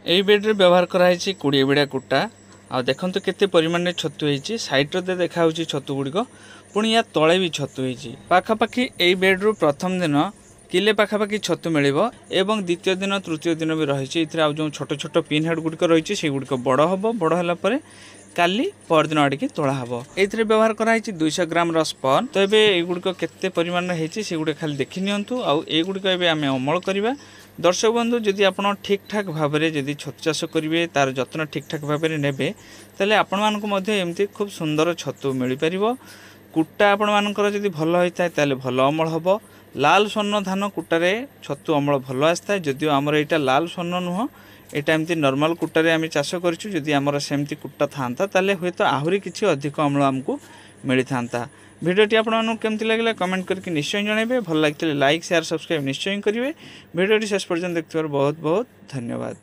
এই बेड्रे व्यवहार कराई 20 बिड़ा कुटा आ देखो केते परिमाण में छतु होती सैड्रे देखा छतु गुड़िक पुणी या तले भी छतु होती पाखापाखि यही बेड्रु प्रथम दिन किले पाखापाखि छतु मिल एवं द्वितीय दिन तृतीय दिन भी रही जो छोट छोट पिन हेड गुड़िक रही से गुड़िक बड़ हम बड़ है काली परदिन आड़े तोड़ा हम ये व्यवहार कराई 200 ग्राम स्पन तो ये गुड़िक केते परिमाण से गुड़े खाली देखी नियंतु आउ गुड़िक आम अमल करवा दर्शक बंधु जदि आप ठीक ठाक भाव में जदि छतु चाष करेंगे तार जत्न ठीक ठाक भाव में ने तेल आपमती खूब सुंदर छतु मिल पार कुटा आपण मानकर जदि भल होता है भल अमल हम लाल स्वर्ण धान कुटारे छतु अमल भल आसता है जदिव आमर यहाँ लाल स्वर्ण नुह यहाँ एमती नॉर्मल कुटारे आम चाष करूँ आमर सेमती कुटा था हूँ तो आहरी किसी अधिक अमल आमको मिली था भिडियोटी आपको केमती लगे कमेंट करके निश्चय जनइबे भल लगे लाइक शेयर सब्सक्राइब निश्चय करेंगे भिडियोटी शेष पर्यंत देखते बहुत बहुत धन्यवाद।